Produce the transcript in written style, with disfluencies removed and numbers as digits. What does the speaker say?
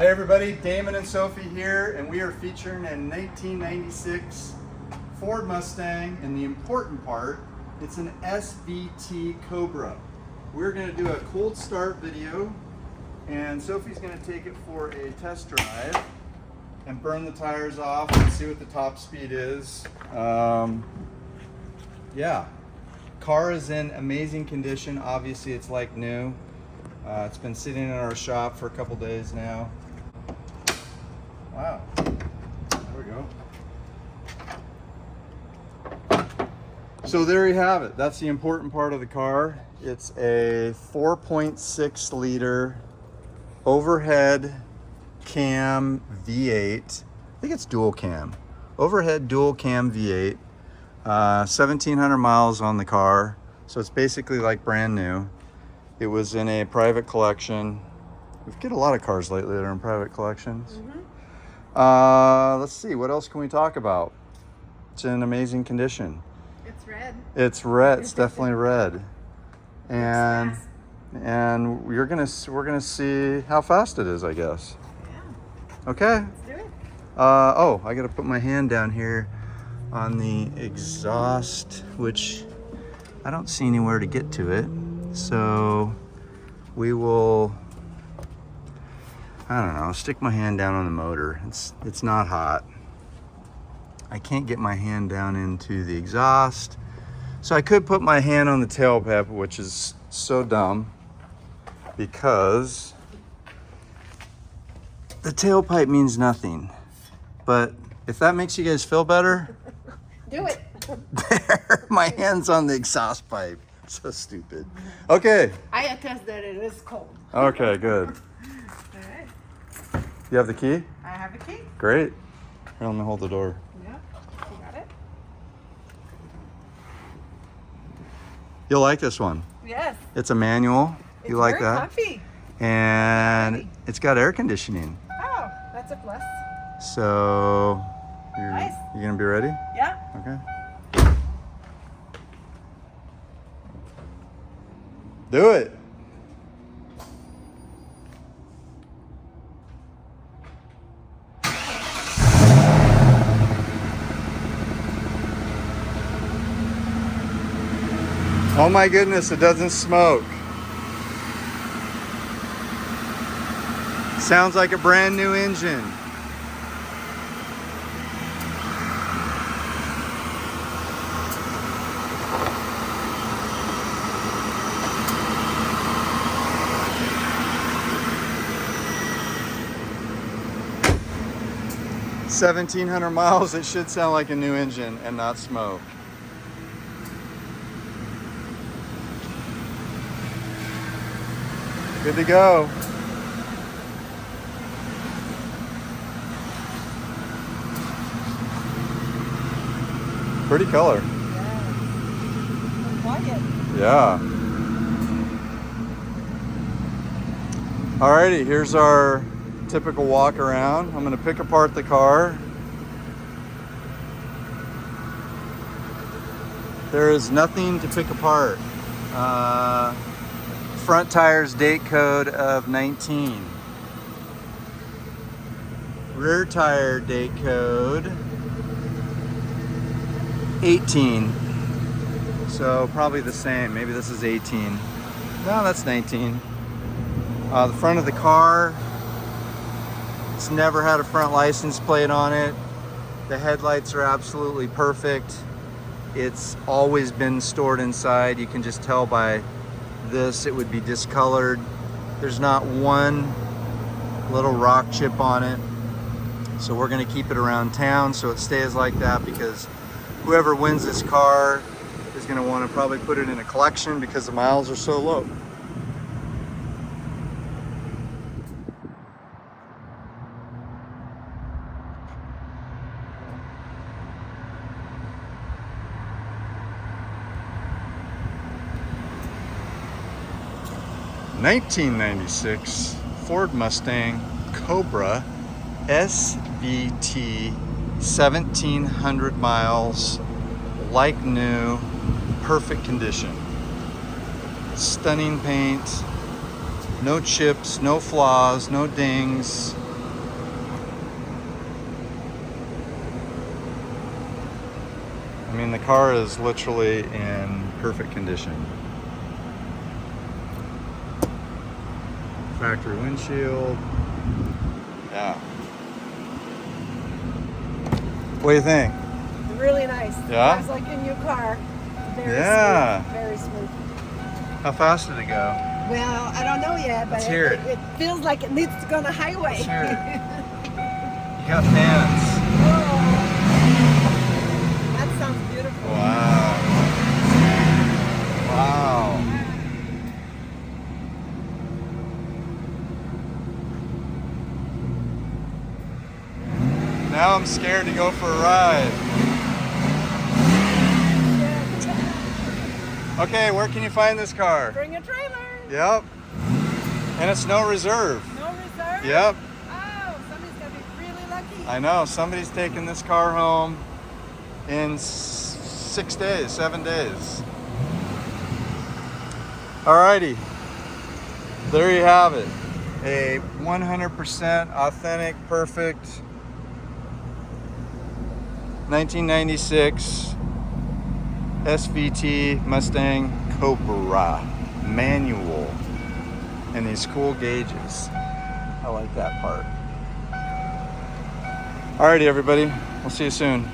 Hey everybody, Damon and Sophie here, and we are featuring a 1996 Ford Mustang, and the important part, it's an SVT Cobra. We're going to do a cold start video, and Sophie's going to take it for a test drive and burn the tires off and see what the top speed is. Yeah, car is in amazing condition. Obviously it's like new. It's been sitting in our shop for a couple days now. Wow, there we go. So there you have it. That's the important part of the car. It's a 4.6 liter overhead cam V8. I think it's dual cam. Overhead dual cam V8. 1,700 miles on the car. So it's basically like brand new. It was in a private collection. We get a lot of cars lately that are in private collections. Let's see, what else can we talk about? It's in amazing condition. It's red. It's red. It's definitely red. And we're gonna see how fast it is, I guess. Yeah. Okay. Let's do it. Oh, I gotta put my hand down here on the exhaust, which I don't see anywhere to get to it. So we will, I don't know, stick my hand down on the motor. It's not hot. I can't get my hand down into the exhaust. So I could put my hand on the tailpipe, which is so dumb because the tailpipe means nothing. But if that makes you guys feel better, Do it. there, my hand's on the exhaust pipe. So stupid. Okay. I attest that it is cold. Okay, good. All right. You have the key? I have a key. Great. Here, let me hold the door. Yeah. You got it? You'll like this one. Yes. It's a manual. It's You like very that? comfy. And it's got air conditioning. Oh, that's a plus. So Nice. you gonna be ready? Yeah. Okay. Do it. Oh my goodness, it doesn't smoke. Sounds like a brand new engine. $1,700 miles, it should sound like a new engine and not smoke. Good to go. Pretty color. Yeah. Quiet. Yeah. Alrighty, here's our typical walk around. I'm going to pick apart the car. There is nothing to pick apart. Front tires date code of 19. Rear tire date code 18. So probably the same. Maybe this is 18. No, that's 19. The front of the car, it's never had a front license plate on it. The headlights are absolutely perfect. It's always been stored inside. You can just tell by this, it would be discolored. There's not one little rock chip on it. So we're gonna keep it around town so it stays like that, because whoever wins this car is gonna wanna probably put it in a collection because the miles are so low. '96 Ford Mustang Cobra SVT, 1,700 miles, like new, perfect condition. Stunning paint, no chips, no flaws, no dings. mean, the car is literally in perfect condition. Factory windshield. Yeah. What do you think? Really nice. Yeah? It's like a new car. Very Yeah. smooth. Very smooth. How fast did it go? Well, I don't know yet, but Let's hear it. it feels like it needs to go on the highway. Let's hear it. You got fans. Oh, that sounds beautiful. Wow. Wow. Now I'm scared to go for a ride. Okay, where can you find this car? Bring a trailer. Yep. And it's no reserve. No reserve? Yep. Oh, somebody's going to be really lucky. I know. Somebody's taking this car home in 6 days, 7 days. Alrighty. There you have it. A 100% authentic, perfect 1996 SVT Mustang Cobra manual, and these cool gauges. I like that part. Alrighty, everybody, we'll see you soon.